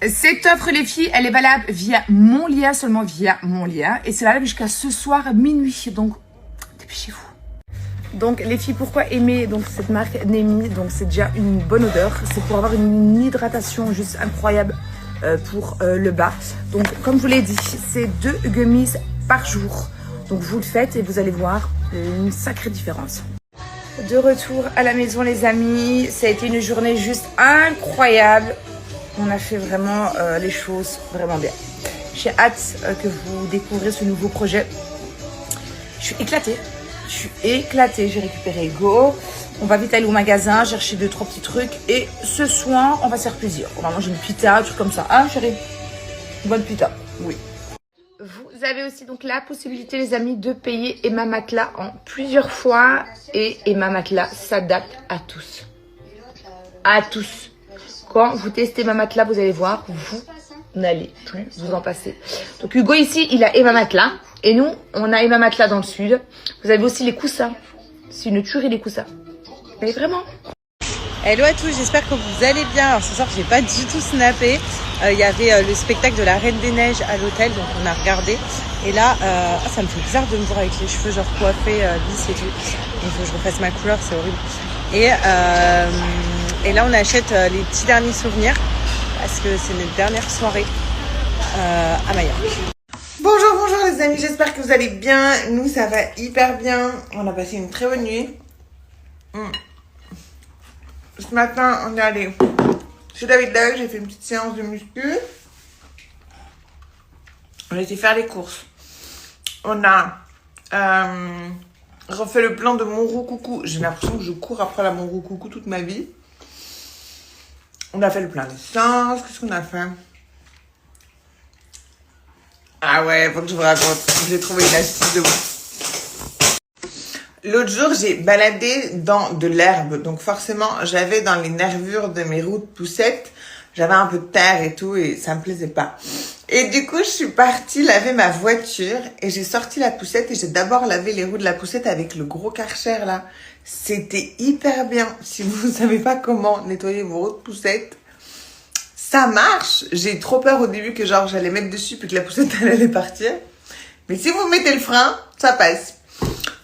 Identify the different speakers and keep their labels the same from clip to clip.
Speaker 1: Cette offre, les filles, elle est valable via mon lien, seulement via mon lien. Et c'est valable jusqu'à ce soir à minuit. Donc, dépêchez-vous. Donc, les filles, pourquoi aimer donc cette marque Nemi? Donc, c'est déjà une bonne odeur. C'est pour avoir une hydratation juste incroyable pour le bas. Donc, comme je vous l'ai dit, c'est 2 gummies par jour. Donc, vous le faites et vous allez voir une sacrée différence. De retour à la maison, les amis. Ça a été une journée juste incroyable. On a fait vraiment les choses vraiment bien. J'ai hâte que vous découvriez ce nouveau projet. Je suis éclatée. J'ai récupéré Go. On va vite aller au magasin, chercher 2-3 petits trucs. Et ce soir, on va se faire plaisir. On va manger une pita, un truc comme ça. Hein, chérie? Une bonne pita, oui. Vous avez aussi donc la possibilité, les amis, de payer Emma Matelas en plusieurs fois. Et Emma Matelas s'adapte à tous. À tous. Quand vous testez Emma Matelas, vous allez voir, vous n'allez plus vous en passer. Donc Hugo ici, il a Emma Matelas. Et nous, on a Emma Matelas dans le sud. Vous avez aussi les coussins. C'est une tuerie, les coussins. Mais vraiment.
Speaker 2: Hello à tous, j'espère que vous allez bien. Alors ce soir, j'ai pas du tout snappé. Il y avait le spectacle de la Reine des Neiges à l'hôtel, donc on a regardé. Et là, ça me fait bizarre de me voir avec les cheveux genre coiffés, lisses et tout. Il faut que je refasse ma couleur, c'est horrible. Et là, on achète les petits derniers souvenirs parce que c'est notre dernière soirée à Majorque.
Speaker 3: Bonjour les amis, j'espère que vous allez bien. Nous, ça va hyper bien. On a passé une très bonne nuit. Ce matin, on est allé chez David Lug. J'ai fait une petite séance de muscu. On a été faire les courses. On a refait le plan de Monroe-Coucou. J'ai l'impression que je cours après la Monroe-Coucou toute ma vie. On a fait le plein d'essence. Qu'est-ce qu'on a fait? Ah ouais, faut que je vous raconte. J'ai trouvé une astuce de ouf. L'autre jour, j'ai baladé dans de l'herbe. Donc forcément, j'avais dans les nervures de mes roues de poussette, j'avais un peu de terre et tout et ça me plaisait pas. Et du coup, je suis partie laver ma voiture et j'ai sorti la poussette et j'ai d'abord lavé les roues de la poussette avec le gros Karcher là. C'était hyper bien. Si vous savez pas comment nettoyer vos roues de poussette, ça marche. J'ai eu trop peur au début que genre j'allais mettre dessus puis que la poussette elle allait partir. Mais si vous mettez le frein, ça passe.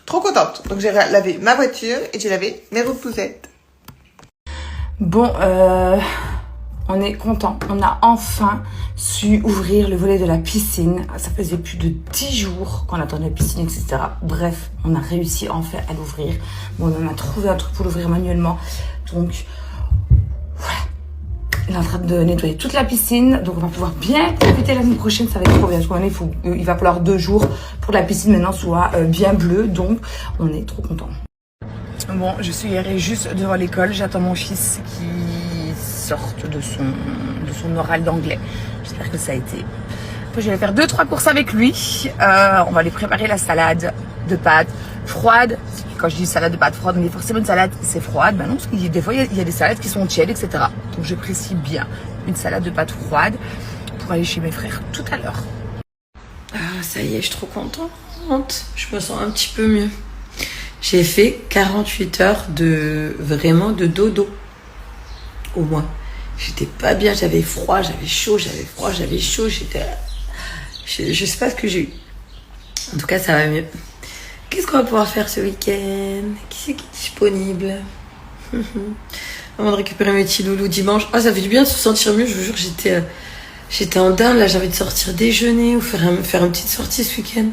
Speaker 3: Trop contente. Donc j'ai lavé ma voiture et j'ai lavé mes roues de poussette.
Speaker 1: Bon, on est content. On a enfin su ouvrir le volet de la piscine. Ça faisait plus de 10 jours qu'on attendait la piscine, etc. Bref, on a réussi enfin à l'ouvrir. Bon, on a trouvé un truc pour l'ouvrir manuellement. Donc, voilà. Il est en train de nettoyer toute la piscine. Donc, on va pouvoir bien profiter la semaine prochaine. Ça va être trop bien. Parce il va falloir 2 jours pour que la piscine maintenant soit bien bleue. Donc, on est trop contents. Bon, je suis garée juste devant l'école. J'attends mon fils qui sorte de son oral d'anglais. J'espère que ça a été. Après, je vais faire 2-3 courses avec lui. On va lui préparer la salade de pâtes froide. Quand je dis salade de pâtes froide, mais forcément une salade c'est froide. Ben non, parce que des fois il y a des salades qui sont tièdes, etc. Donc je précise bien une salade de pâtes froide pour aller chez mes frères tout à l'heure.
Speaker 4: Ah, ça y est, je suis trop contente. Je me sens un petit peu mieux. J'ai fait 48 heures de dodo. Au moins. J'étais pas bien, j'avais froid, j'avais chaud, j'avais froid, j'avais chaud. Je sais pas ce que j'ai eu. En tout cas, ça va mieux. Qu'est-ce qu'on va pouvoir faire ce week-end? Qui c'est qui est disponible? Avant de récupérer mes petits loulous dimanche. Ah, ça fait du bien de se sentir mieux. Je vous jure, j'étais en down. Là, j'ai envie de sortir déjeuner ou faire une petite sortie ce week-end.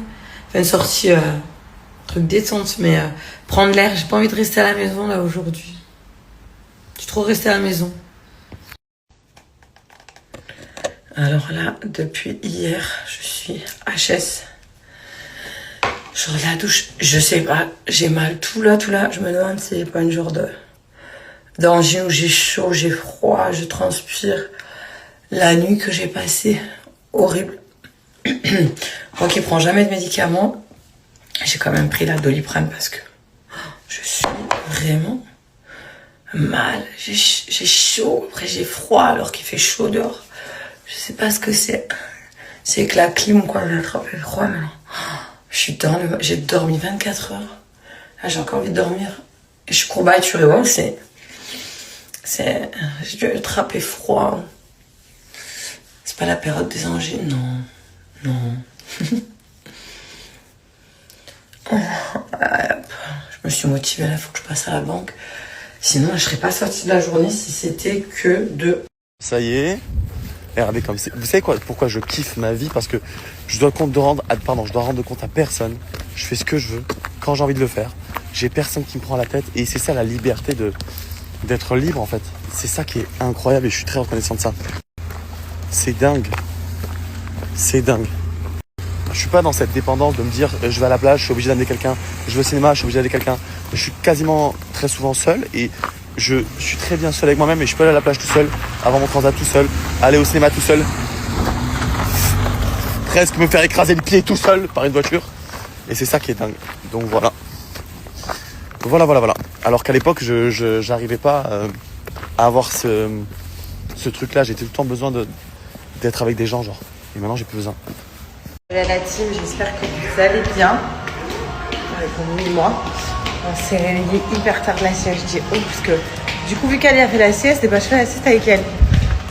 Speaker 4: Enfin, une sortie, truc détente, mais prendre l'air. J'ai pas envie de rester à la maison, là, aujourd'hui. Je suis trop restée à la maison. Alors là, depuis hier, je suis HS. Genre la douche, je sais pas, j'ai mal tout là. Je me demande si c'est pas une genre d'angine où j'ai chaud, j'ai froid, je transpire. La nuit que j'ai passée, horrible. Moi qui prends jamais de médicaments, j'ai quand même pris la Doliprane parce que je suis vraiment mal. J'ai chaud, après j'ai froid alors qu'il fait chaud dehors. Je sais pas ce que c'est. C'est que la clim ou quoi, j'ai attrapé froid maintenant. J'ai dormi 24 heures. Là, j'ai encore envie de dormir. Et je suis courbaturée. Ouais, j'ai dû attraper froid. C'est pas la période des angines, non. Non. Je me suis motivée, là, il faut que je passe à la banque. Sinon, je serais pas sortie de la journée si c'était que de...
Speaker 5: Ça y est. Regardez comme c'est. Vous savez quoi, pourquoi je kiffe ma vie? Parce que je dois rendre compte à personne. Je fais ce que je veux, quand j'ai envie de le faire. J'ai personne qui me prend la tête. Et c'est ça la liberté d'être libre en fait. C'est ça qui est incroyable et je suis très reconnaissant de ça. C'est dingue. C'est dingue. Je suis pas dans cette dépendance de me dire je vais à la plage, je suis obligé d'amener quelqu'un. Je vais au cinéma, je suis obligé d'amener quelqu'un. Je suis quasiment très souvent seul et je suis très bien seul avec moi-même et je peux aller à la plage tout seul, avoir mon transat tout seul, aller au cinéma tout seul, presque me faire écraser le pied tout seul par une voiture. Et c'est ça qui est dingue. Donc voilà. Voilà. Alors qu'à l'époque, je j'arrivais pas à avoir ce truc-là. J'étais tout le temps besoin d'être avec des gens, genre. Et maintenant, j'ai plus besoin.
Speaker 2: Salut à la team, j'espère que vous allez bien. Comme oui, moi. On s'est réveillé hyper tard la sieste. Je dis oh, parce que du coup, vu qu'elle a fait la sieste, je fais la sieste avec elle.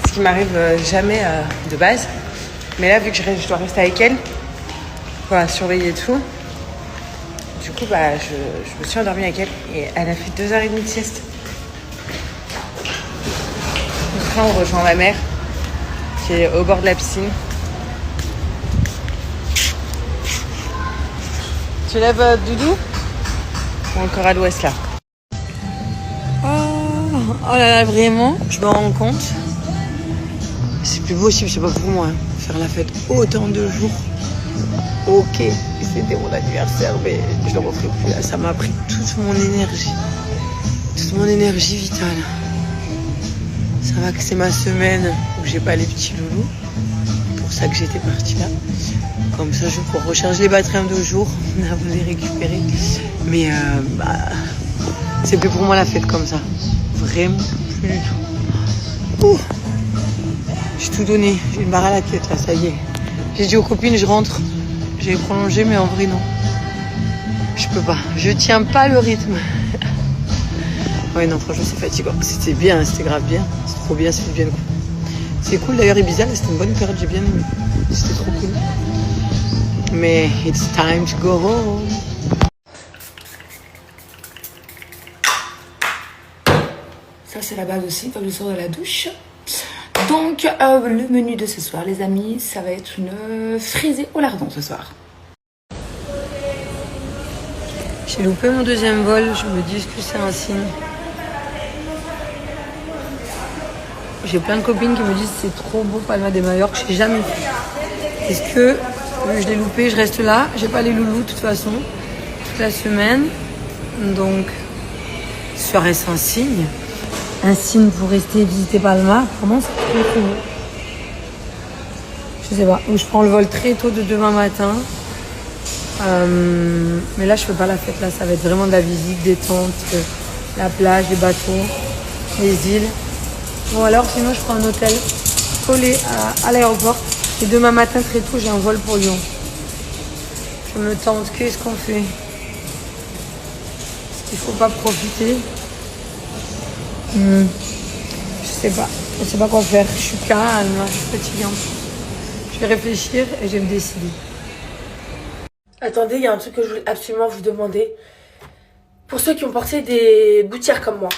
Speaker 2: Ce qui m'arrive jamais de base. Mais là, vu que je dois rester avec elle, voilà, surveiller tout. Du coup, je me suis endormie avec elle et elle a fait 2h30 de sieste. Après, on rejoint ma mère qui est au bord de la piscine. Tu lèves Doudou ou encore à l'ouest là? Oh là là, vraiment, je me rends compte. C'est plus possible, c'est pas pour moi. Faire la fête autant de jours. Ok, c'était mon anniversaire, mais je ne le referai plus là. Ça m'a pris toute mon énergie vitale. Ça va que c'est ma semaine où j'ai pas les petits loulous. C'est pour ça que j'étais partie là. Comme ça, je pourrais recharger les batteries en 2 jours, avant de les récupérer. Mais c'est plus pour moi la fête comme ça. Vraiment plus du tout. Ouh. J'ai tout donné, j'ai une barre à la tête là, ça y est. J'ai dit aux copines, je rentre. J'ai prolongé, mais en vrai, non. Je peux pas. Je tiens pas le rythme. Ouais, non, franchement, c'est fatigant. C'était bien, c'était grave bien. C'est trop bien, c'est bien. C'est cool d'ailleurs, Ibiza, c'était une bonne période, j'ai bien aimé. C'était trop cool. Mais it's time to go home.
Speaker 1: Ça, c'est la base aussi quand je sors de la douche. Donc, le menu de ce soir, les amis, ça va être une frisée au lardon ce soir.
Speaker 2: J'ai loupé mon 2e vol, je me dis que c'est un signe. J'ai plein de copines qui me disent c'est trop beau Palma de Majorque, je n'ai jamais fait. Est-ce que je l'ai loupé, je reste là, j'ai pas les loulous de toute façon, toute la semaine. Donc, serait-ce un signe? Un signe pour rester visiter Palma? Vraiment, c'est trop beau. Je sais pas, ou je prends le vol très tôt de demain matin. Mais là, je fais pas la fête, là, ça va être vraiment de la visite, détente, la plage, les bateaux, les îles. Bon, alors, sinon, je prends un hôtel collé à l'aéroport. Et demain matin, très tôt, j'ai un vol pour Lyon. Je me tente, qu'est-ce qu'on fait? Est-ce qu'il faut pas profiter? Je sais pas quoi faire. Je suis calme, je suis fatiguée. Je vais réfléchir et je vais me décider.
Speaker 6: Attendez, il y a un truc que je voulais absolument vous demander. Pour ceux qui ont porté des gouttières comme moi,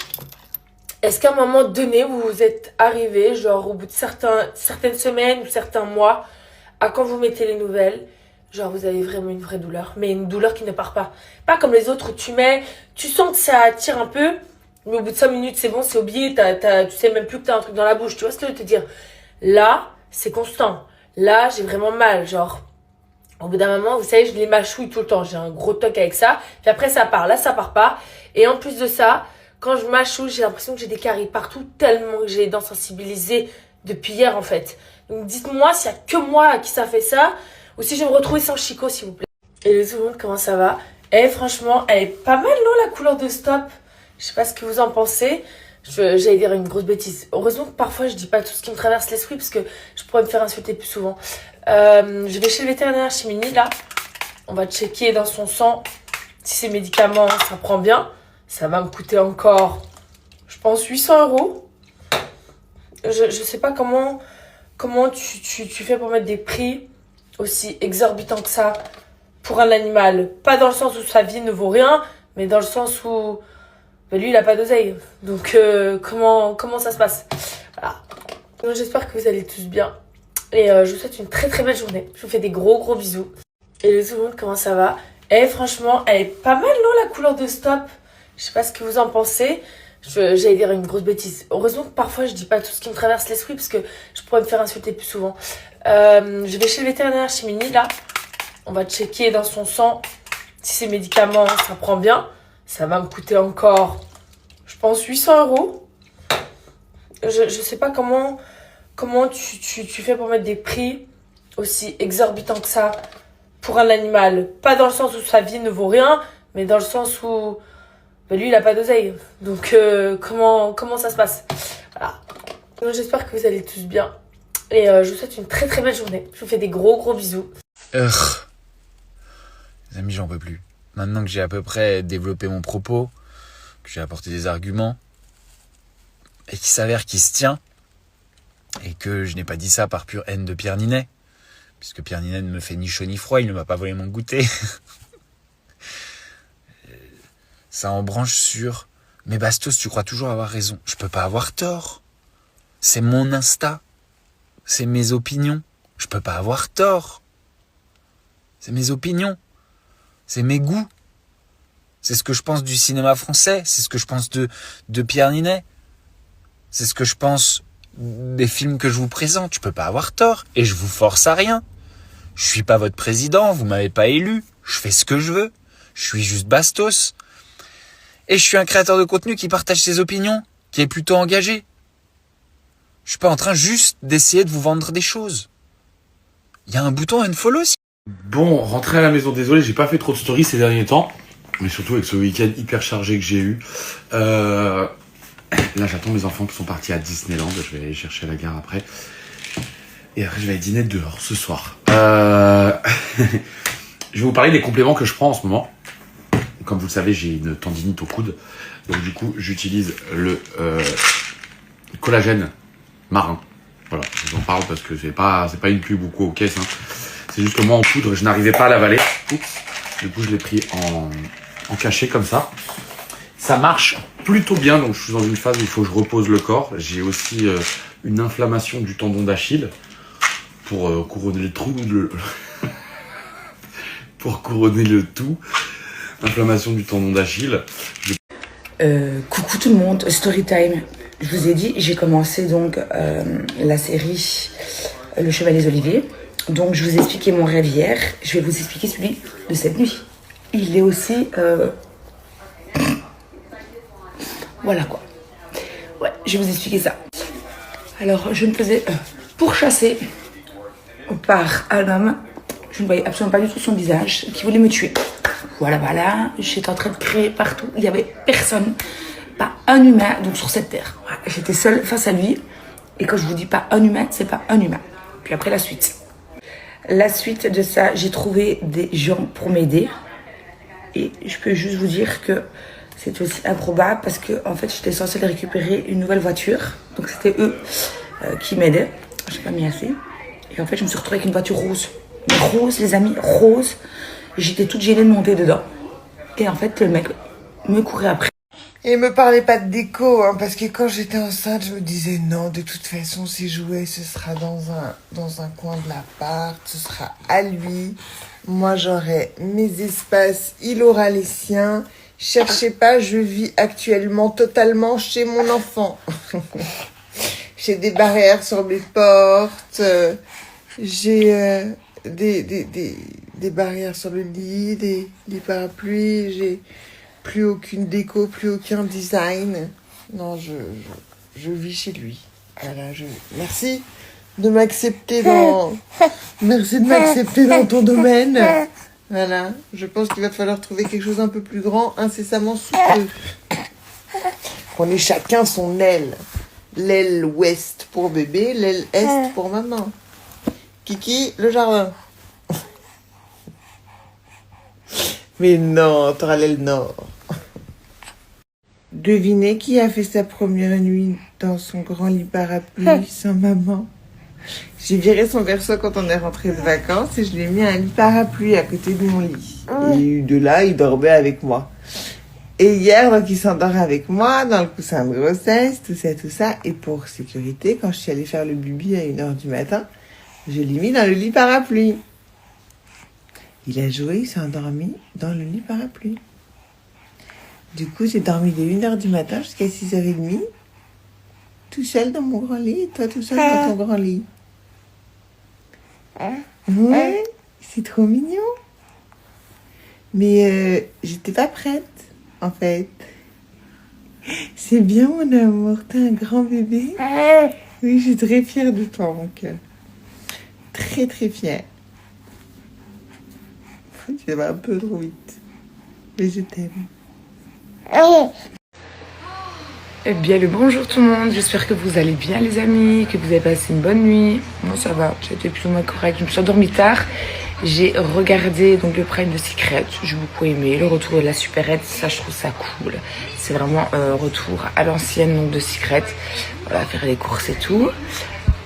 Speaker 6: est-ce qu'à un moment donné, vous vous êtes arrivé, genre au bout de certaines semaines ou certains mois, à quand vous mettez les nouvelles, genre vous avez vraiment une vraie douleur, mais une douleur qui ne part pas. Pas comme les autres où tu sens que ça tire un peu, mais au bout de 5 minutes, c'est bon, c'est oublié, tu sais même plus que t'as un truc dans la bouche, tu vois ce que je veux te dire? Là, c'est constant. Là, j'ai vraiment mal, genre... Au bout d'un moment, vous savez, je les mâchouille tout le temps. J'ai un gros toc avec ça. Puis après, ça part. Là, ça part pas. Et en plus de ça, quand je mâchouille, j'ai l'impression que j'ai des caries partout tellement que j'ai les dents sensibilisées depuis hier, en fait. Donc, dites-moi s'il y a que moi à qui ça fait ça ou si je vais me retrouver sans Chico, s'il vous plaît. Et tout le monde, comment ça va? Eh, franchement, elle est pas mal, non, la couleur de Stop? Je sais pas ce que vous en pensez. J'allais dire une grosse bêtise. Heureusement que parfois, je dis pas tout ce qui me traverse l'esprit parce que je pourrais me faire insulter plus souvent. Je vais chez le vétérinaire, chez Mini, là. On va checker dans son sang si ces médicaments, ça prend bien. Ça va me coûter encore, je pense, 800 €. Je sais pas comment comment tu fais pour mettre des prix aussi exorbitants que ça pour un animal? Pas dans le sens où sa vie ne vaut rien, mais dans le sens où bah, lui, il a pas d'oseille. Donc, comment ça se passe? Voilà. Donc, j'espère que vous allez tous bien. Et je vous souhaite une très très belle journée. Je vous fais des gros bisous. Et tout le monde, comment ça va? Franchement, elle est pas mal, non, la couleur de Stop? Je sais pas ce que vous en pensez. J'allais dire une grosse bêtise. Heureusement que parfois, je dis pas tout ce qui me traverse l'esprit parce que je pourrais me faire insulter plus souvent. Je vais chez le vétérinaire, chez Mini, là. On va checker dans son sang si ses médicaments, ça prend bien. Ça va me coûter encore, je pense, 800 €. Je sais pas comment tu fais pour mettre des prix aussi exorbitants que ça pour un animal. Pas dans le sens où sa vie ne vaut rien, mais dans le sens où bah, lui, il a pas d'oseille. Donc, comment ça se passe? Voilà. Donc, j'espère que vous allez tous bien. Et je vous souhaite une très très belle journée. Je vous fais des gros bisous.
Speaker 7: Les amis, j'en peux plus. Maintenant que j'ai à peu près développé mon propos, que j'ai apporté des arguments, et qu'il s'avère qu'il se tient, et que je n'ai pas dit ça par pure haine de Pierre Ninet, puisque Pierre Ninet ne me fait ni chaud ni froid, il ne m'a pas volé mon goûter. Ça en branche sur « Mais Bastos, tu crois toujours avoir raison. Je peux pas avoir tort. C'est mon Insta. C'est mes opinions. Je peux pas avoir tort. C'est mes opinions. C'est mes goûts. C'est ce que je pense du cinéma français. C'est ce que je pense de Pierre Ninet. C'est ce que je pense des films que je vous présente. Je peux pas avoir tort. Et je vous force à rien. Je suis pas votre président. Vous m'avez pas élu. Je fais ce que je veux. Je suis juste Bastos. Et je suis un créateur de contenu qui partage ses opinions, qui est plutôt engagé. Je suis pas en train juste d'essayer de vous vendre des choses. Il y a un bouton unfollow.
Speaker 5: Bon, rentré à la maison, désolé, j'ai pas fait trop de stories ces derniers temps, mais surtout avec ce week-end hyper chargé que j'ai eu. Là, j'attends mes enfants qui sont partis à Disneyland, je vais aller les chercher à la gare après. Et après, je vais aller dîner dehors ce soir. Je vais vous parler des compléments que je prends en ce moment. Comme vous le savez, j'ai une tendinite au coude, donc du coup, j'utilise le collagène marin. Voilà, je vous en parle parce que c'est pas une pub ou quoi aux caisses, hein. C'est juste que moi en poudre, je n'arrivais pas à l'avaler. Oups. Du coup, je l'ai pris en cachet comme ça. Ça marche plutôt bien, donc je suis dans une phase où il faut que je repose le corps. J'ai aussi une inflammation du tendon d'Achille pour couronner le trou pour couronner le tout. Inflammation du tendon d'Achille.
Speaker 1: Coucou tout le monde, Storytime. Je vous ai dit, j'ai commencé donc la série Le Chevalier des Oliviers. Donc je vous ai expliqué mon rêve hier. Je vais vous expliquer celui de cette nuit. Il est aussi... Voilà quoi. Ouais, je vais vous expliquer ça. Alors je me faisais pourchasser par un homme. Je ne voyais absolument pas du tout son visage, qui voulait me tuer. Voilà, j'étais en train de crier partout. Il n'y avait personne, pas un humain donc sur cette terre. Voilà, j'étais seule face à lui. Et quand je vous dis pas un humain, c'est pas un humain. Puis après la suite. La suite de ça, j'ai trouvé des gens pour m'aider. Et je peux juste vous dire que c'est aussi improbable parce que en fait, j'étais censée récupérer une nouvelle voiture. Donc c'était eux qui m'aidaient. J'ai pas mis assez. Et en fait, je me suis retrouvée avec une voiture rose. Mais rose, les amis, rose. J'étais toute gênée de monter dedans. Et en fait, le mec me courait après.
Speaker 3: Et me parlez pas de déco, hein, parce que quand j'étais enceinte, je me disais non, de toute façon, ses jouets, ce sera dans un coin de l'appart, ce sera à lui. Moi, j'aurai mes espaces, il aura les siens. Cherchez pas, je vis actuellement totalement chez mon enfant. J'ai des barrières sur mes portes, j'ai des barrières sur le lit, des parapluies, j'ai plus aucune déco, plus aucun design. Non, je vis chez lui. Voilà, merci de m'accepter merci de m'accepter dans ton domaine. Voilà, je pense qu'il va falloir trouver quelque chose un peu plus grand, incessamment sous peu. On est chacun son aile. L'aile ouest pour bébé, l'aile est pour maman. Kiki, le jardin. Mais non, t'auras l'aile nord. Devinez qui a fait sa première nuit dans son grand lit parapluie sans maman. J'ai viré son berceau quand on est rentré de vacances et je lui ai mis un lit parapluie à côté de mon lit. Et de là, il dormait avec moi. Et hier, donc, il s'endort avec moi dans le coussin de grossesse, tout ça, tout ça. Et pour sécurité, quand je suis allée faire le bubi à 1h du matin, je l'ai mis dans le lit parapluie. Il a joué, il s'est endormi dans le lit parapluie. Du coup, j'ai dormi de 1h du matin jusqu'à 6h30, tout seul dans mon grand lit, et toi tout seul dans ton grand lit. Ouais, c'est trop mignon. Mais j'étais pas prête, en fait. C'est bien, mon amour, t'es un grand bébé. Oui, je suis très fière de toi, mon cœur. Très, très fière. Tu vas un peu trop vite, mais je t'aime.
Speaker 1: Eh bien le bonjour tout le monde, j'espère que vous allez bien les amis, que vous avez passé une bonne nuit. Moi ça va, j'ai été plus ou moins correct, je me suis endormie tard. J'ai regardé donc le Prime de Secret, j'ai beaucoup aimé, le retour de la supérette, ça je trouve ça cool. C'est vraiment un retour à l'ancienne donc de Secret, voilà, faire les courses et tout.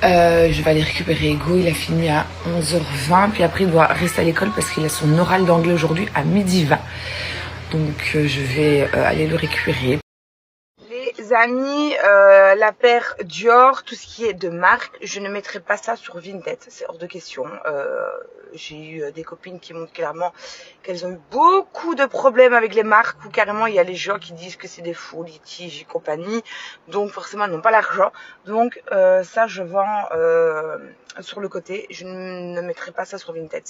Speaker 1: Je vais aller récupérer Ego, il a fini à 11h20, puis après il doit rester à l'école parce qu'il a son oral d'anglais aujourd'hui à 12h20. Donc je vais aller le récupérer. Les amis, la paire Dior, tout ce qui est de marque, je ne mettrai pas ça sur Vinted, c'est hors de question. J'ai eu des copines qui montrent clairement qu'elles ont eu beaucoup de problèmes avec les marques, où carrément il y a les gens qui disent que c'est des faux litiges et compagnie, donc forcément elles n'ont pas l'argent. Donc ça je vends sur le côté, je ne mettrai pas ça sur Vinted.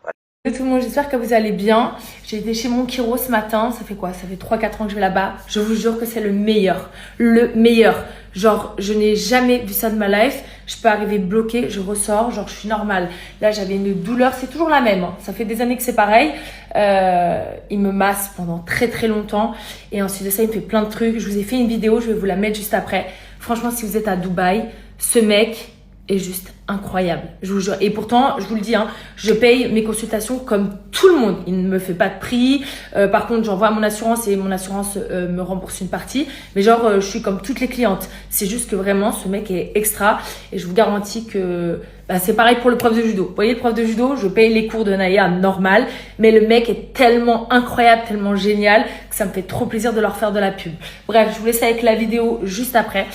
Speaker 1: Voilà.
Speaker 6: Tout le monde, j'espère que vous allez bien. J'ai été chez mon chiro ce matin, ça fait quoi? Ça fait 3-4 ans que je vais là-bas. Je vous jure que c'est le meilleur. Le meilleur. Genre, je n'ai jamais vu ça de ma life. Je peux arriver bloquée, je ressors, genre je suis normale. Là, j'avais une douleur, c'est toujours la même. Ça fait des années que c'est pareil. Il me masse pendant très très longtemps. Et ensuite de ça, il me fait plein de trucs. Je vous ai fait une vidéo, je vais vous la mettre juste après. Franchement, si vous êtes à Dubaï, ce mec est juste incroyable, je vous jure. Et pourtant, je vous le dis, hein, je paye mes consultations comme tout le monde. Il ne me fait pas de prix. Par contre, j'envoie à mon assurance et mon assurance me rembourse une partie. Mais genre, je suis comme toutes les clientes. C'est juste que vraiment, ce mec est extra. Et je vous garantis que c'est pareil pour le prof de judo. Vous voyez, le prof de judo, je paye les cours de Naya normal. Mais le mec est tellement incroyable, tellement génial que ça me fait trop plaisir de leur faire de la pub. Bref, je vous laisse avec la vidéo juste après.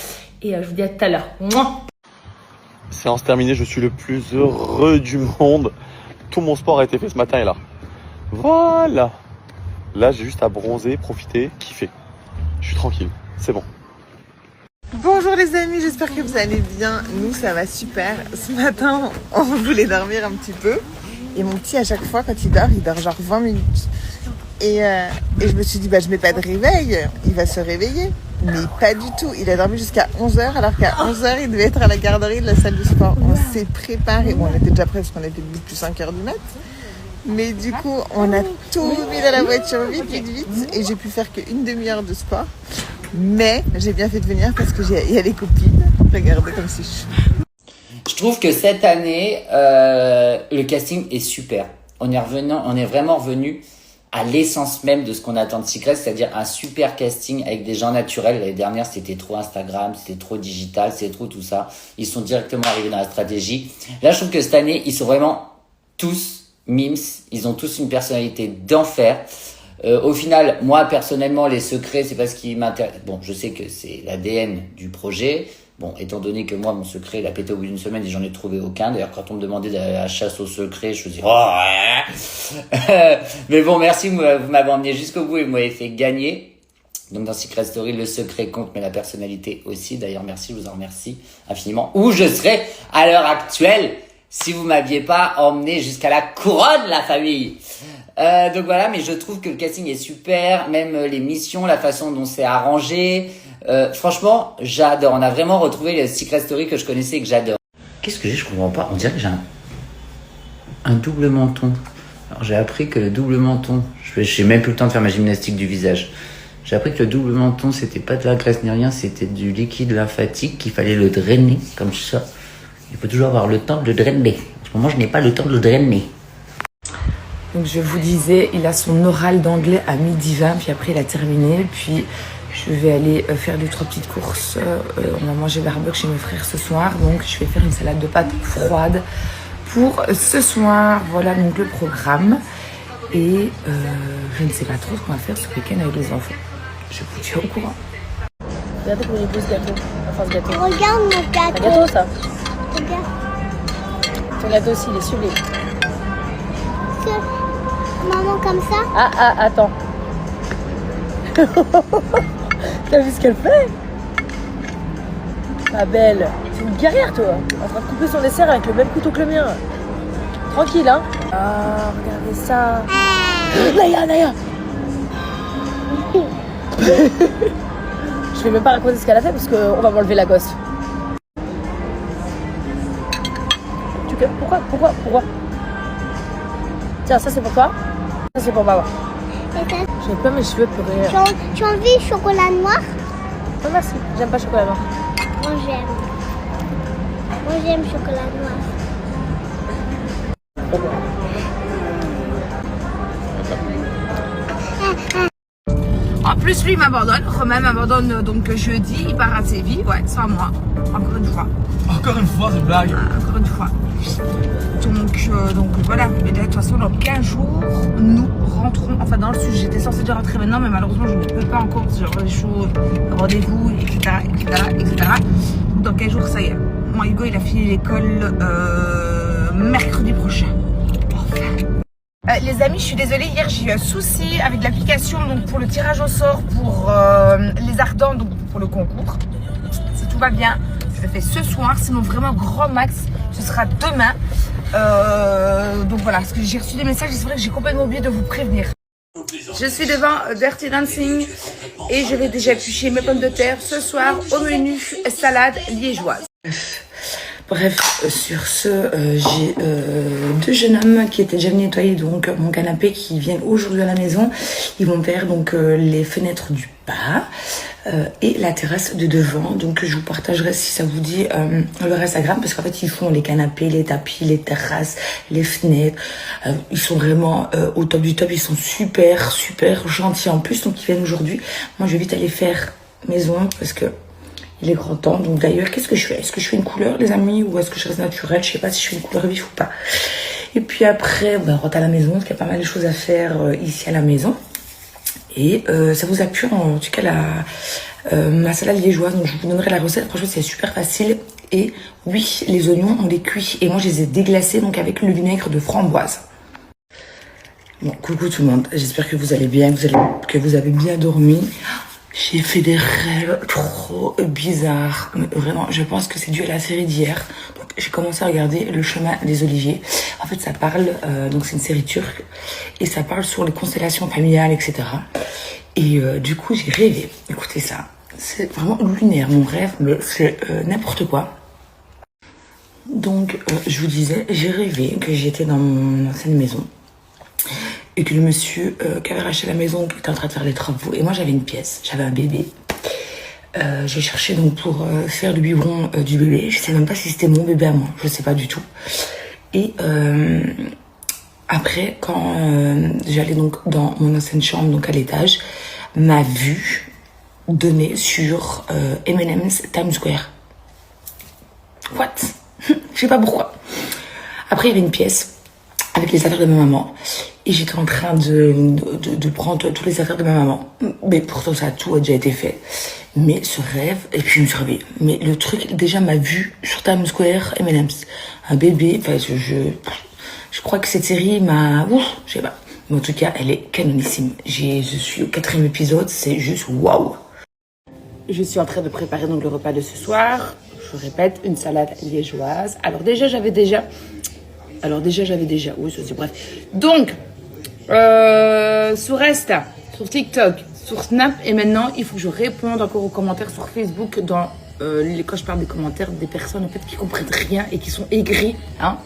Speaker 6: Et je vous dis à tout à l'heure. Mouah.
Speaker 5: Séance terminée, je suis le plus heureux du monde. Tout mon sport a été fait ce matin et là. Voilà. Là, j'ai juste à bronzer, profiter, kiffer. Je suis tranquille, c'est bon.
Speaker 3: Bonjour les amis, j'espère que vous allez bien. Nous, ça va super. Ce matin, on voulait dormir un petit peu. Et mon petit, à chaque fois, quand il dort genre 20 minutes. Et je me suis dit, je mets pas de réveil, il va se réveiller. Mais pas du tout, il a dormi jusqu'à 11h, alors qu'à 11h, il devait être à la garderie de la salle de sport. On s'est préparé, bon, on était déjà prêts parce qu'on était debout depuis 5h du mat'. Mais du coup, on a tout mis dans la voiture vite. Et j'ai pu faire qu'une demi-heure de sport. Mais j'ai bien fait de venir parce qu'il y a les copines. Regardez comme si
Speaker 8: Je trouve que cette année, le casting est super. On est vraiment revenu à l'essence même de ce qu'on attend de Secret, c'est-à-dire un super casting avec des gens naturels. L'année dernière, c'était trop Instagram, c'était trop digital, c'était trop tout ça. Ils sont directement arrivés dans la stratégie. Là, je trouve que cette année, ils sont vraiment tous mimes. Ils ont tous une personnalité d'enfer. Au final, moi, personnellement, les secrets, c'est parce qu'ils m'intéressent. Bon, je sais que c'est l'ADN du projet. Bon, étant donné que moi, mon secret, il a pété au bout d'une semaine et j'en ai trouvé aucun. D'ailleurs, quand on me demandait d'aller à la chasse au secret, je me disais, oh, ouais. Mais bon, merci, vous m'avez emmené jusqu'au bout et vous m'avez fait gagner. Donc, dans Secret Story, le secret compte, mais la personnalité aussi. D'ailleurs, merci, je vous en remercie infiniment. Où je serais à l'heure actuelle si vous m'aviez pas emmené jusqu'à la couronne, la famille. Donc voilà, mais je trouve que le casting est super, même les missions, la façon dont c'est arrangé. Franchement, j'adore. On a vraiment retrouvé le Secret Story que je connaissais et que j'adore. Qu'est-ce que j'ai? Je comprends pas. On dirait que j'ai un double menton. Alors j'ai appris que le double menton, j'ai même plus le temps de faire ma gymnastique du visage. J'ai appris que le double menton, c'était pas de la graisse ni rien, c'était du liquide lymphatique qu'il fallait le drainer comme ça. Il faut toujours avoir le temps de le drainer. En ce moment, je n'ai pas le temps de le drainer.
Speaker 1: Donc je vous disais, il a son oral d'anglais à 12h20, puis après il a terminé, puis Je vais aller faire 2-3 petites courses. On va manger barbecue chez mes frères ce soir. Donc je vais faire une salade de pâtes froide pour ce soir. Voilà donc le programme. Et je ne sais pas trop ce qu'on va faire ce week-end avec les enfants. Je vous tiens au courant.
Speaker 6: Regardez comment il est beau ce gâteau. Enfin ce gâteau.
Speaker 9: Regarde mon gâteau.
Speaker 6: Un gâteau ça.
Speaker 9: Regarde.
Speaker 6: Ton gâteau aussi il est sublime.
Speaker 9: Maman comme ça.
Speaker 6: Ah attends. T'as vu ce qu'elle fait? Ma belle, c'est une guerrière toi. En train de couper son dessert avec le même couteau que le mien. Tranquille hein. Ah regardez ça. Naya. Je vais même pas raconter ce qu'elle a fait parce qu'on va m'enlever la gosse. Pourquoi? Tiens, ça c'est pour toi. Ça c'est pour maman. J'aime pas mes cheveux purée.
Speaker 9: Tu as envie de chocolat noir?
Speaker 6: Non merci, j'aime pas le chocolat noir.
Speaker 9: Moi j'aime chocolat noir.
Speaker 1: En plus, lui m'abandonne. Romain m'abandonne donc jeudi. Il part à Séville. Ouais, sans moi. Encore une fois.
Speaker 5: Encore une fois, c'est blague.
Speaker 1: Encore une fois. Donc voilà. Et de toute façon, dans 15 jours, nous rentrons. Enfin, dans le sud, j'étais censée déjà rentrer maintenant, mais malheureusement, je ne peux pas encore. Genre des choses, rendez-vous, etc. Dans 15 jours, ça y est. Moi, Hugo, il a fini l'école mercredi prochain. Les amis, je suis désolée, hier j'ai eu un souci avec l'application donc pour le tirage au sort pour les ardents, donc pour le concours. Si tout va bien, je le fais ce soir, sinon vraiment grand max, ce sera demain. Donc voilà, parce que j'ai reçu des messages et c'est vrai que j'ai complètement oublié de vous prévenir. Je suis devant Dirty Dancing et je vais déjà éplucher mes pommes de terre ce soir au menu salade liégeoise. Bref, sur ce, j'ai 2 jeunes hommes qui étaient déjà venus nettoyer donc mon canapé qui viennent aujourd'hui à la maison. Ils vont faire donc les fenêtres du bas et la terrasse de devant. Donc je vous partagerai si ça vous dit leur Instagram parce qu'en fait ils font les canapés, les tapis, les terrasses, les fenêtres. Ils sont vraiment au top du top. Ils sont super gentils en plus. Donc ils viennent aujourd'hui. Moi je vais vite aller faire maison parce que il est grand temps. Donc d'ailleurs, qu'est-ce que je fais? Est-ce que je fais une couleur, les amis, ou est-ce que je reste naturelle? Je sais pas si je fais une couleur vif ou pas. Et puis après, on rentre à la maison, parce qu'il y a pas mal de choses à faire ici à la maison. Et ça vous a plu en tout cas ma salade liégeoise. Donc je vous donnerai la recette. Franchement, c'est super facile. Et oui, les oignons, on les cuit. Et moi, je les ai déglacés donc avec le vinaigre de framboise. Bon, coucou tout le monde. J'espère que vous allez bien, que vous avez bien dormi. J'ai fait des rêves trop bizarres. Mais vraiment, je pense que c'est dû à la série d'hier. Donc, j'ai commencé à regarder Le Chemin des Oliviers. En fait, ça parle, donc c'est une série turque, et ça parle sur les constellations familiales, etc. Et du coup, j'ai rêvé. Écoutez ça. C'est vraiment lunaire, mon rêve, mais c'est n'importe quoi. Donc, je vous disais, j'ai rêvé que j'étais dans mon ancienne maison. Et que le monsieur qui avait racheté la maison était en train de faire les travaux. Et moi, j'avais une pièce, j'avais un bébé. J'ai cherché donc pour faire le biberon du bébé. Je sais même pas si c'était mon bébé à moi, je sais pas du tout. Et après, quand j'allais donc dans mon ancienne chambre, donc à l'étage, ma vue donnait sur M&M's Times Square. What? Je sais pas pourquoi. Après, il y avait une pièce avec les affaires de ma maman. Et j'étais en train de prendre toutes les affaires de ma maman. Mais pourtant, ça a tout déjà été fait. Mais ce rêve, et puis je me suis réveillée. Mais le truc, déjà, ma vue sur Times Square, M&M's, un bébé, enfin, je crois que cette série m'a... Ouf, je sais pas. Mais en tout cas, elle est canonissime. Je suis au 4e épisode, c'est juste waouh. Je suis en train de préparer donc le repas de ce soir. Je répète, une salade liégeoise. Alors déjà, j'avais déjà... Oui, ça c'est bref. Donc, sur Insta, sur TikTok, sur Snap, et maintenant, il faut que je réponde encore aux commentaires sur Facebook. Quand je parle des commentaires des personnes en fait qui comprennent rien et qui sont aigris. Hein.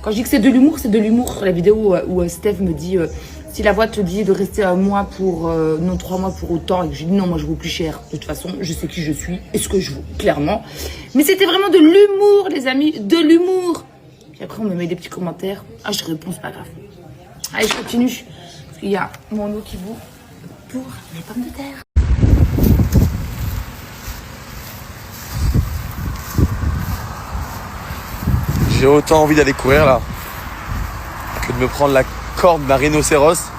Speaker 1: Quand je dis que c'est de l'humour sur la vidéo où Steph me dit si la voix te dit de rester un mois pour non 3 mois pour autant, et que je dis non, moi je vaux plus cher. De toute façon, je sais qui je suis et ce que je vaux, clairement. Mais c'était vraiment de l'humour, les amis, de l'humour. Puis après, on me met des petits commentaires. Ah, je réponds, c'est pas grave. Allez, je continue. Parce qu'il y a mon eau qui bout pour les pommes de terre.
Speaker 5: J'ai autant envie d'aller courir là que de me prendre la corde d'un rhinocéros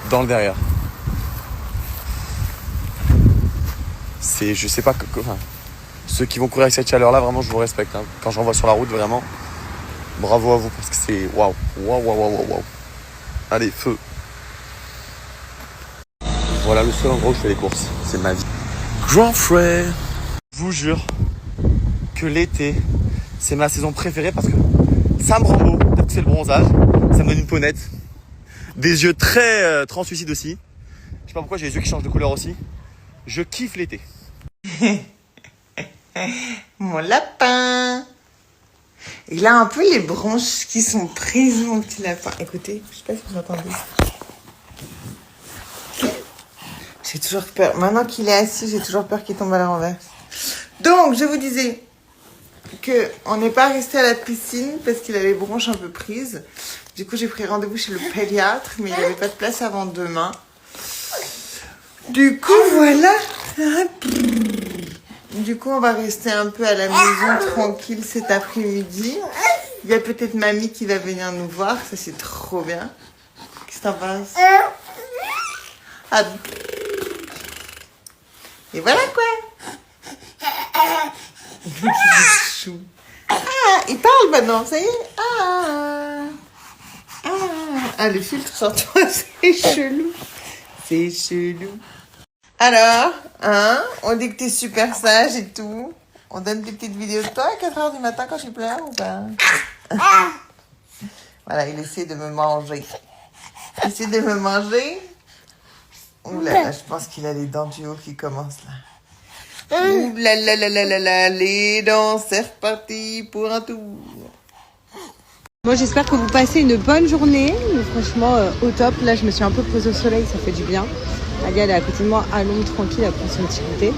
Speaker 5: dans le derrière. Je sais pas, enfin, ceux qui vont courir avec cette chaleur là, vraiment je vous respecte. Hein. Quand j'en vois sur la route, vraiment, bravo à vous parce que c'est waouh. Allez, feu. Voilà le seul endroit où je fais les courses, c'est ma vie. Grand frère. Je vous jure que l'été, c'est ma saison préférée parce que ça me rend beau, peut-être que c'est le bronzage, ça me donne une peau nette, des yeux très translucides aussi. Je sais pas pourquoi j'ai les yeux qui changent de couleur aussi. Je kiffe l'été.
Speaker 3: Mon lapin. Il a un peu les branches qui sont prises, mon petit lapin. Écoutez, je sais pas si vous entendez. J'ai toujours peur. Maintenant qu'il est assis, j'ai toujours peur qu'il tombe à la renverse. Donc, je vous disais que on n'est pas resté à la piscine parce qu'il a les branches un peu prises. Du coup, j'ai pris rendez-vous chez le pédiatre, mais il n'y avait pas de place avant demain. Du coup, voilà. Du coup, on va rester un peu à la maison tranquille cet après-midi. Il y a peut-être mamie qui va venir nous voir. Ça, c'est trop bien. Qu'est-ce que t'en penses? Ah. Et voilà quoi. Chou. Ah, il parle maintenant, ça y est. Ah, le filtre sur toi, c'est chelou. C'est chelou. Alors, hein, on dit que t'es super sage et tout. On donne des petites vidéos de toi à 4h du matin quand je pleure ou pas? Voilà, il essaie de me manger. Il essaie de me manger. Ouh là là, je pense qu'il a les dents du haut qui commencent là. Ouh là là là là là là, les dents, c'est reparti pour un tour.
Speaker 2: Moi j'espère que vous passez une bonne journée, mais franchement au top. Là je me suis un peu posée au soleil, ça fait du bien. Alia elle est à côté de moi à l'ombre tranquille, elle prend son petit goûter.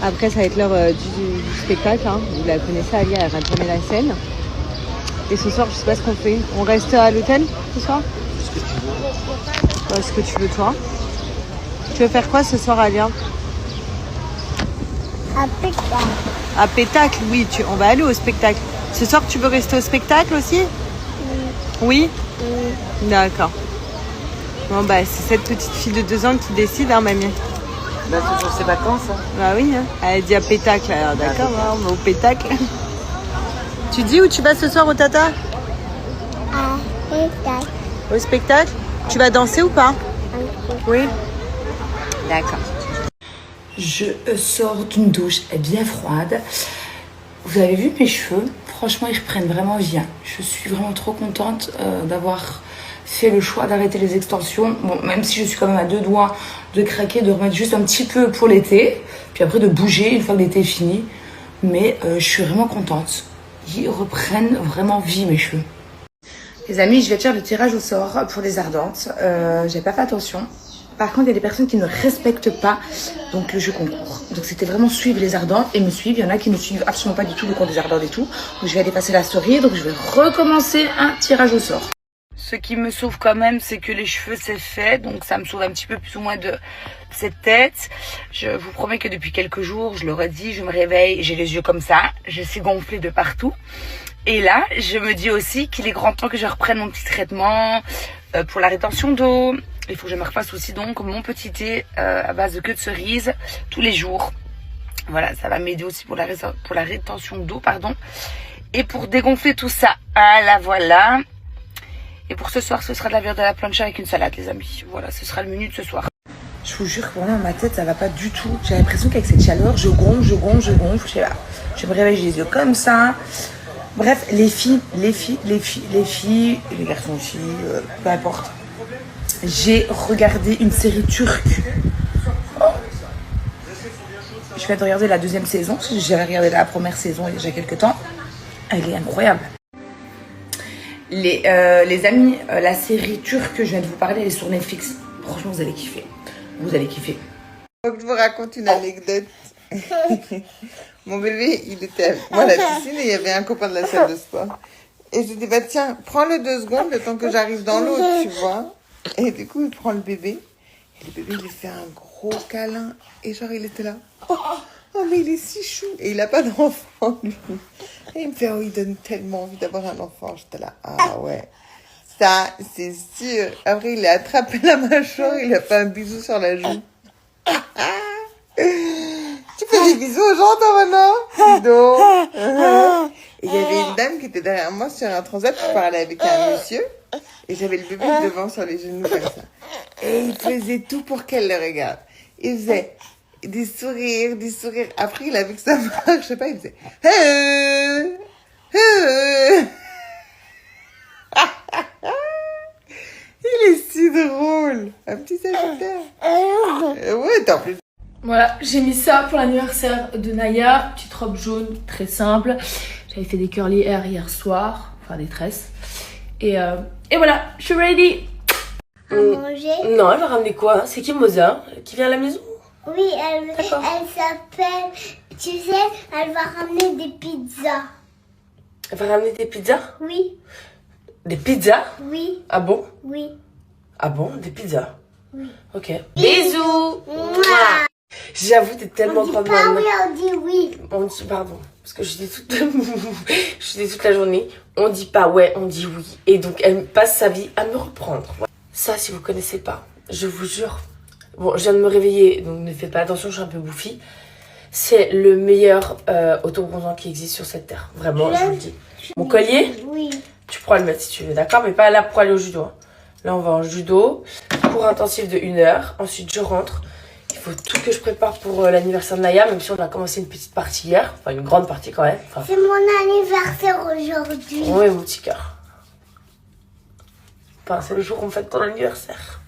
Speaker 2: Après ça va être l'heure du spectacle, hein. Vous la connaissez, Alia elle rate jamais la scène. Et ce soir je sais pas ce qu'on fait, on reste à l'hôtel ce soir? Ce que tu veux toi. Tu veux faire quoi ce soir Alia?
Speaker 9: Un pétacle.
Speaker 2: À pétacle, oui, on va aller au spectacle. Ce soir tu veux rester au spectacle aussi? Oui. D'accord. Bon bah c'est cette petite fille de 2 ans qui décide, hein mamie.
Speaker 8: Bah c'est pour ses vacances. Hein.
Speaker 2: Bah oui, hein. Elle dit à pétacle, alors d'accord, hein, on va au pétacle. Tu dis où tu vas ce soir au tata?
Speaker 9: Un pétacle.
Speaker 2: Au spectacle? Tu vas danser ou pas? Oui. D'accord.
Speaker 4: Je sors d'une douche bien froide. Vous avez vu mes cheveux? Franchement, ils reprennent vraiment bien. Je suis vraiment trop contente d'avoir fait le choix d'arrêter les extensions. Bon, même si je suis quand même à 2 doigts de craquer, de remettre juste un petit peu pour l'été. Puis après de bouger une fois que l'été est fini. Mais je suis vraiment contente. Ils reprennent vraiment vie mes cheveux. Les amis, je vais faire le tirage au sort pour des ardentes. J'ai pas fait attention. Par contre, il y a des personnes qui ne respectent pas donc le jeu concours. Donc c'était vraiment suivre les ardentes et me suivre. Il y en a qui ne suivent absolument pas du tout le compte des ardentes et tout. Donc je vais aller passer la story. Donc je vais recommencer un tirage au sort. Ce qui me sauve quand même, c'est que les cheveux c'est fait. Donc ça me sauve un petit peu plus ou moins de cette tête. Je vous promets que depuis quelques jours, je l'aurais dit, je me réveille, j'ai les yeux comme ça. Je suis gonflée de partout. Et là, je me dis aussi qu'il est grand temps que je reprenne mon petit traitement pour la rétention d'eau. Il faut que je me refasse aussi donc mon petit thé à base de queue de cerise tous les jours. Voilà, ça va m'aider aussi pour la rétention d'eau, pardon. Et pour dégonfler tout ça, voilà. Et pour ce soir, ce sera de la viande à la plancha avec une salade, les amis. Voilà, ce sera le menu de ce soir. Je vous jure que vraiment, ma tête, ça va pas du tout. J'ai l'impression qu'avec cette chaleur, je gonfle. Je sais pas. Je me réveille, j'ai les yeux comme ça. Bref, les filles, les garçons aussi, peu importe. J'ai regardé une série turque. Je viens de regarder la 2e saison. J'ai regardé la première saison il y a déjà quelques temps. Elle est incroyable. Les amis, la série turque que je viens de vous parler, elle est sur Netflix. Franchement, vous allez kiffer. Vous allez kiffer.
Speaker 3: Faut que je vous raconte une anecdote. Mon bébé, il était avec moi à la piscine et il y avait un copain de la salle de sport. Et je lui dis, bah tiens, prends-le 2 secondes le temps que j'arrive dans l'eau, tu vois. Et du coup, il prend le bébé. Et le bébé, il lui fait un gros câlin. Et genre, il était là. Oh, oh mais il est si chou. Et il a pas d'enfant, lui. Et il me fait, oh, il donne tellement envie d'avoir un enfant. J'étais là, ah ouais. Ça, c'est sûr. Après, il a attrapé la mâchoire, il a fait un bisou sur la joue. Tu fais des bisous aux gens, toi, maintenant? Sinon. Et il y avait une dame qui était derrière moi sur un transat qui parlait avec un monsieur. Et j'avais le bébé devant sur les genoux comme ça. Et il faisait tout pour qu'elle le regarde. Il faisait des sourires, des sourires. Après, il a vu que ça marche, je sais pas, il faisait... Il est si drôle. Un petit sagittaire. Ouais, t'en plus.
Speaker 6: Voilà, j'ai mis ça pour l'anniversaire de Naya. Petite robe jaune, très simple. J'avais fait des curly hair hier soir, enfin des tresses. Et voilà, je suis ready.
Speaker 9: À manger?
Speaker 6: Non, elle va ramener quoi? C'est qui Moza? Qui vient à la maison?
Speaker 9: Oui, elle s'appelle, tu sais, elle va ramener des pizzas.
Speaker 6: Elle va ramener des pizzas?
Speaker 9: Oui,
Speaker 6: Des pizzas?
Speaker 9: oui,
Speaker 6: Ah bon?
Speaker 9: oui.
Speaker 6: Ah bon? Des pizzas?
Speaker 9: Oui.
Speaker 6: Ok. Bisous.
Speaker 9: Mouah.
Speaker 6: J'avoue, t'es tellement
Speaker 9: On dit
Speaker 6: grande
Speaker 9: pas
Speaker 6: maman.
Speaker 9: oui, on dit oui.
Speaker 6: On dit pardon, parce que je dis toute la journée, on dit pas ouais, on dit oui. Et donc elle passe sa vie à me reprendre. Ça, si vous connaissez pas, je vous jure. Bon, je viens de me réveiller, donc ne faites pas attention, je suis un peu bouffie. C'est le meilleur autobronzant qui existe sur cette terre. Vraiment, je vous le dis. Mon collier,
Speaker 9: Oui.
Speaker 6: tu pourras le mettre si tu veux, d'accord? Mais pas là pour aller au judo. Hein. Là, on va en judo, cours intensif de 1 heure. Ensuite, je rentre. Il faut tout que je prépare pour l'anniversaire de Naya, même si on a commencé une petite partie hier. Enfin, une grande partie quand même. Enfin,
Speaker 9: C'est mon anniversaire aujourd'hui.
Speaker 6: oui, mon petit cœur. Enfin, c'est le jour où on fête ton anniversaire.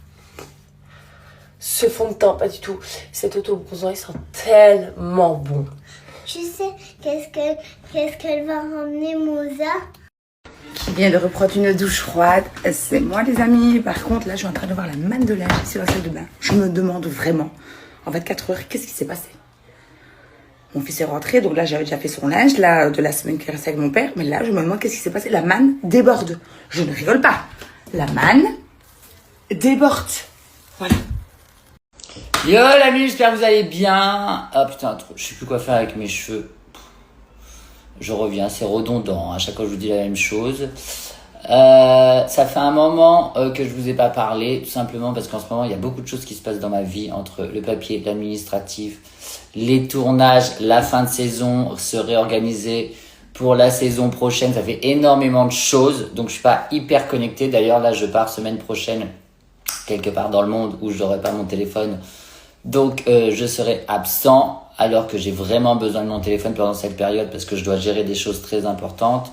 Speaker 6: Ce fond de teint, pas du tout. Cet autobronzant, il sent tellement bon.
Speaker 9: Tu sais, qu'est-ce qu'elle va ramener, Moza?
Speaker 1: Qui vient de reprendre une douche froide, c'est moi les amis. Par contre, là, je suis en train de voir la manne de linge ici dans la salle de bain. Je me demande vraiment, en 24 heures, qu'est-ce qui s'est passé? Mon fils est rentré, donc là, j'avais déjà fait son linge, là, de la semaine qui restait avec mon père. Mais là, je me demande qu'est-ce qui s'est passé. La manne déborde. Je ne rigole pas. La manne déborde. Voilà.
Speaker 8: Yo l'ami, j'espère que vous allez bien. Ah putain, je sais plus quoi faire avec mes cheveux. Je reviens, c'est redondant, à chaque fois je vous dis la même chose. Ça fait un moment que je vous ai pas parlé, tout simplement parce qu'en ce moment il y a beaucoup de choses qui se passent dans ma vie, entre le papier, l'administratif, les tournages, la fin de saison, se réorganiser pour la saison prochaine, ça fait énormément de choses, donc je suis pas hyper connecté. D'ailleurs là je pars semaine prochaine quelque part dans le monde où je n'aurai pas mon téléphone, donc je serai absent. Alors que j'ai vraiment besoin de mon téléphone pendant cette période parce que je dois gérer des choses très importantes.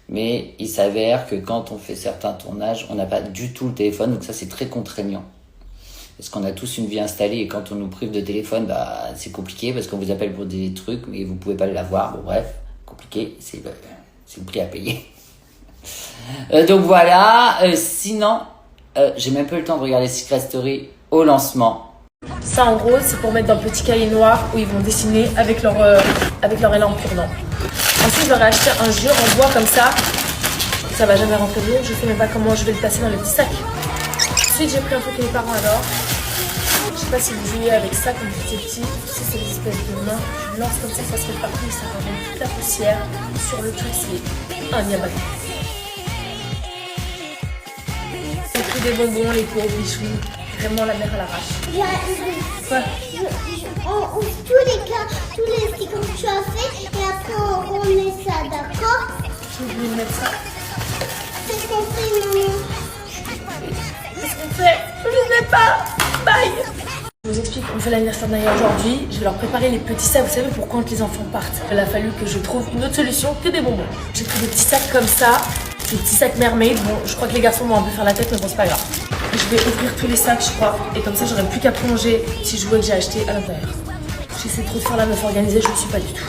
Speaker 8: Mais il s'avère que quand on fait certains tournages, on n'a pas du tout le téléphone. Donc ça, c'est très contraignant. Parce qu'on a tous une vie installée et quand on nous prive de téléphone, bah, c'est compliqué parce qu'on vous appelle pour des trucs mais vous pouvez pas l'avoir. Bon bref, compliqué, c'est le prix à payer. Donc voilà, sinon, j'ai même pas eu le temps de regarder Secret Story au lancement.
Speaker 6: Ça, en gros, c'est pour mettre dans le petit cahier noir où ils vont dessiner avec leur élan cure-dent. Ensuite, j'aurais acheté un jeu en bois comme ça. Ça va jamais rentrer dedans. Je sais même pas comment je vais le passer dans le petit sac. Ensuite, j'ai pris un truc que les parents adorent. Je sais pas si vous jouez avec ça quand vous étiez petit. Tu sais, c'est des espèces de mains. Tu lances comme ça se fait partout. Ça ramène toute la poussière sur le truc. C'est un yabak. J'ai pris des bonbons, les pauvres bichous. Vraiment la mère à l'arrache.
Speaker 9: Ouais. On ouvre tous les sticks que tu as fait et après on met ça, d'accord?
Speaker 6: J'ai oublié de mettre ça.
Speaker 9: C'est ce qu'on fait, maman.
Speaker 6: Qu'est-ce qu'on fait? Je ne sais pas. Bye. Je vous explique, on fait l'anniversaire de Naya aujourd'hui. Je vais leur préparer les petits sacs. Vous savez pour quand les enfants partent. Il a fallu que je trouve une autre solution que des bonbons. J'ai pris des petits sacs comme ça. Des petits sacs mermaid. Bon, je crois que les garçons vont un peu faire la tête, mais bon, c'est pas grave. Je vais ouvrir tous les sacs, je crois. Et comme ça, j'aurai plus qu'à plonger ces jouets que j'ai achetés à l'intérieur. J'essaie trop de faire la meuf organisée, je ne suis pas du tout.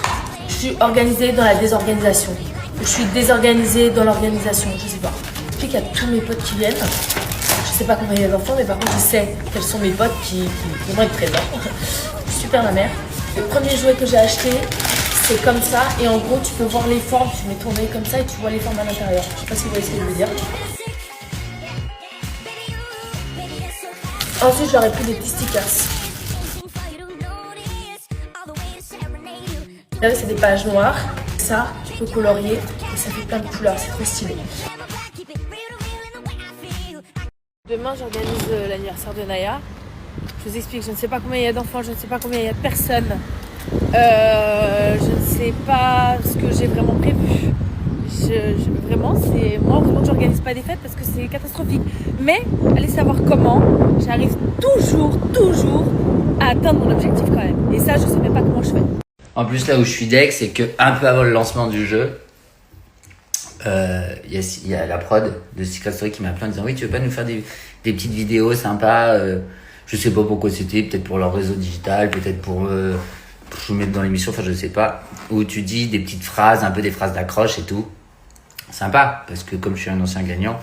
Speaker 6: Je suis organisée dans la désorganisation. Je suis désorganisée dans l'organisation, je sais pas. Je sais qu'il y a tous mes potes qui viennent. Je sais pas combien il y a d'enfants, mais par contre, je sais quels sont mes potes qui vont être présents. Super ma mère. Le premier jouet que j'ai acheté, c'est comme ça. Et en gros, tu peux voir les formes. Tu mets tourner comme ça et tu vois les formes à l'intérieur. Je sais pas si vous voyez ce que je veux dire. Ensuite, je leur ai pris des petits stickers. C'est des pages noires. Ça, tu peux colorier et ça fait plein de couleurs, c'est trop stylé. Demain, j'organise l'anniversaire de Naya. Je vous explique, je ne sais pas combien il y a d'enfants, je ne sais pas combien il y a de personnes. Je ne sais pas ce que j'ai vraiment prévu. Vraiment, c'est moi, je n'organise pas des fêtes parce que c'est catastrophique. Mais allez savoir comment, j'arrive toujours à atteindre mon objectif quand même. Et ça, je ne sais même pas comment je fais.
Speaker 8: En plus, là où je suis deck, c'est que un peu avant le lancement du jeu, il y a la prod de Secret Story qui m'a appelé en disant oui, tu veux pas nous faire des petites vidéos sympas, je sais pas pourquoi c'était, peut-être pour leur réseau digital, peut-être pour vous mettre dans l'émission, enfin je sais pas, où tu dis des petites phrases, un peu des phrases d'accroche et tout. Sympa, parce que comme je suis un ancien gagnant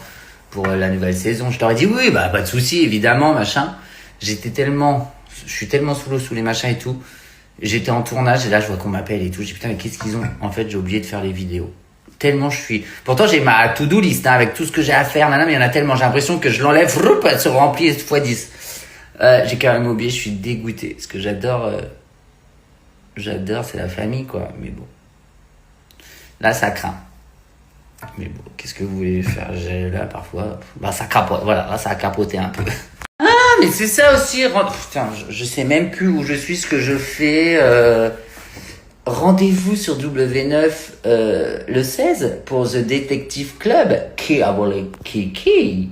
Speaker 8: pour la nouvelle saison, je leur ai dit oui, bah pas de souci, évidemment, machin. Je suis tellement sous l'eau, sous les machins et tout. J'étais en tournage et là je vois qu'on m'appelle et tout. Je dis putain, mais qu'est-ce qu'ils ont? En fait, j'ai oublié de faire les vidéos. Tellement je suis. Pourtant, j'ai ma to-do list hein, avec tout ce que j'ai à faire, mais il y en a tellement. J'ai l'impression que je l'enlève, elle se remplit x 10. J'ai quand même oublié, je suis dégoûté. Ce que j'adore, c'est la famille, quoi. Mais bon. Là, ça craint. Mais bon, qu'est-ce que vous voulez faire? Là, parfois, bah, ça capote. Voilà, là, ça a capoté un peu. Ah, mais c'est ça aussi. Putain, je sais même plus où je suis, ce que je fais. Rendez-vous sur W9 le 16 pour The Detective Club. Kiki.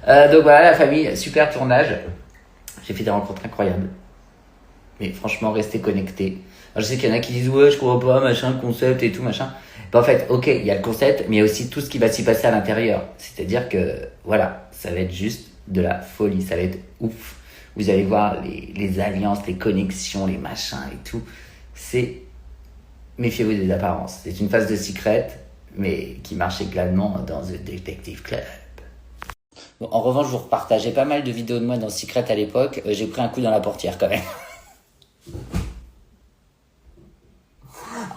Speaker 8: Donc voilà, la famille, super tournage. J'ai fait des rencontres incroyables. Mais franchement, restez connectés. Alors, je sais qu'il y en a qui disent ouais, je crois pas, machin, concept et tout, machin. Ben, en fait, ok, il y a le concept, mais il y a aussi tout ce qui va s'y passer à l'intérieur. C'est-à-dire que, voilà, ça va être juste de la folie, ça va être ouf. Vous allez voir les alliances, les connexions, les machins et tout. Méfiez-vous des apparences. C'est une phase de secret, mais qui marche également dans The Detective Club. Bon, en revanche, je vous repartageais pas mal de vidéos de moi dans Secret à l'époque. J'ai pris un coup dans la portière quand même.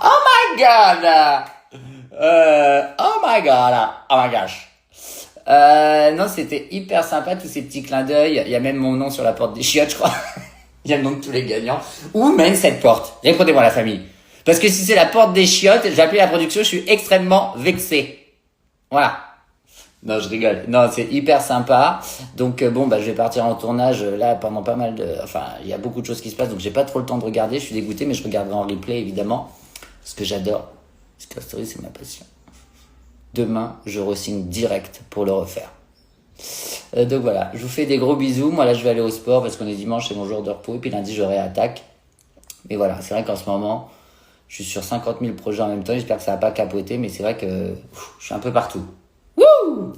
Speaker 8: Oh my god! Oh my god! Oh my gosh! Non, c'était hyper sympa, tous ces petits clins d'œil. Il y a même mon nom sur la porte des chiottes, je crois. Il y a le nom de tous les gagnants. Où mène cette porte? Répondez-moi, la famille. Parce que si c'est la porte des chiottes, j'ai appelé la production, je suis extrêmement vexé. Voilà. Non, je rigole. Non, c'est hyper sympa. Donc bon, bah je vais partir en tournage là pendant pas mal de... Enfin, il y a beaucoup de choses qui se passent, donc j'ai pas trop le temps de regarder. Je suis dégoûté, mais je regarderai en replay, évidemment. Parce que j'adore. Secret Story, c'est ma passion. Demain, je re-signe direct pour le refaire. Donc voilà, je vous fais des gros bisous. Moi là, je vais aller au sport parce qu'on est dimanche, c'est mon jour de repos. Et puis lundi, je réattaque. Mais voilà, c'est vrai qu'en ce moment... Je suis sur 50 000 projets en même temps. J'espère que ça va pas capoter, mais c'est vrai que je suis un peu partout. Wouh!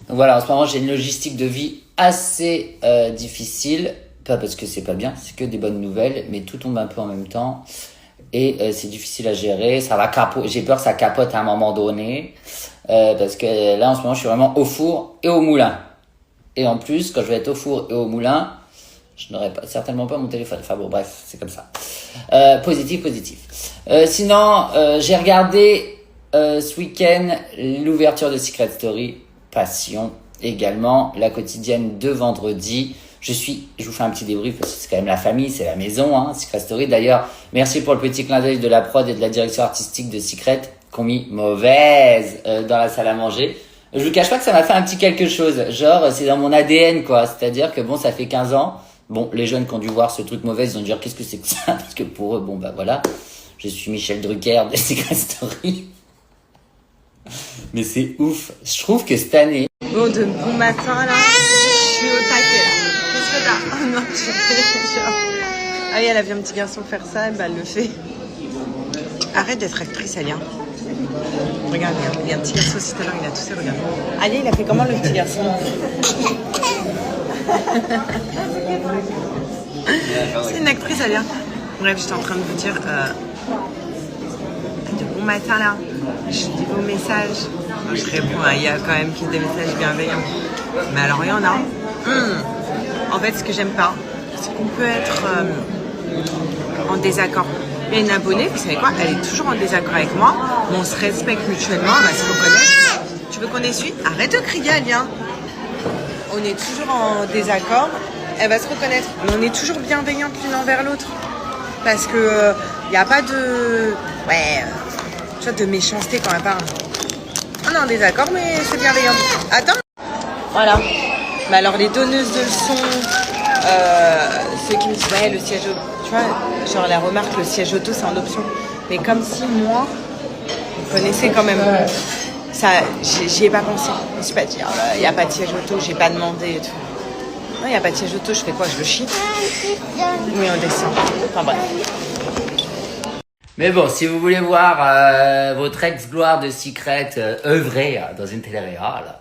Speaker 8: Donc voilà, en ce moment, j'ai une logistique de vie assez difficile. Pas parce que c'est pas bien, c'est que des bonnes nouvelles, mais tout tombe un peu en même temps. Et c'est difficile à gérer. Ça va capoter. J'ai peur que ça capote à un moment donné. Parce que là, en ce moment, je suis vraiment au four et au moulin. Et en plus, quand je vais être au four et au moulin, je n'aurai certainement pas mon téléphone. Enfin bon, bref, c'est comme ça. Positif. Sinon, j'ai regardé ce week-end l'ouverture de Secret Story. Passion également. La quotidienne de vendredi. Je vous fais un petit débrief parce que c'est quand même la famille, c'est la maison, hein, Secret Story. D'ailleurs, merci pour le petit clin d'œil de la prod et de la direction artistique de Secret qui ont mis mauvaise dans la salle à manger. Je vous cache pas que ça m'a fait un petit quelque chose. Genre, c'est dans mon ADN, quoi. C'est-à-dire que bon, ça fait 15 ans. Bon, les jeunes qui ont dû voir ce truc mauvais, ils vont dire qu'est-ce que c'est que ça? Parce que pour eux, bon, bah voilà. Je suis Michel Drucker de Secret Story. Mais c'est ouf. Je trouve que cette année...
Speaker 2: Bon, de bon matin, là. Je suis au taquet, là. Qu'est-ce que t'as? Oh non, je fais genre... Ah oui, elle a vu un petit garçon faire ça, et bah elle le fait. Arrête d'être actrice, Alia. Regarde, il y a un petit garçon aussi tout à l'heure, il a toussé, regarde. Alia, il a fait comment le petit garçon? C'est une actrice, Alia. Bref, j'étais en train de vous dire de bon matin là. Je dis vos messages. Je réponds, il y a quand même des messages bienveillants. Mais alors il y en a. En fait, ce que j'aime pas, c'est qu'on peut être en désaccord. Il y a une abonnée, vous savez quoi? Elle est toujours en désaccord avec moi. Mais on se respecte mutuellement, on va se reconnaître. Tu veux qu'on essuie? Arrête de crier, Alia. On est toujours en désaccord, elle va se reconnaître. Mais on est toujours bienveillantes l'une envers l'autre. parce que il n'y a pas de... Ouais, tu vois, de méchanceté quand même pas. Ah non, on est d'accord, mais c'est bienveillant. Attends. Voilà. Mais alors les donneuses de leçons, ceux qui me disent ouais le siège auto, tu vois, genre la remarque le siège auto c'est en option. Mais comme si moi, vous connaissez quand même, ça, j'y ai pas pensé. Je me suis pas dit, il n'y a pas de siège auto, j'ai pas demandé et tout. Non, il n'y a pas de siège auto, je fais quoi? Je le chie? Oui, on descend. Enfin bref.
Speaker 8: Mais bon, si vous voulez voir votre ex-gloire de Secret œuvrer dans une télé-réal,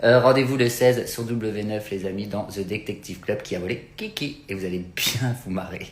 Speaker 8: rendez-vous le 16 sur W9 les amis dans The Detective Club qui a volé Kiki et vous allez bien vous marrer.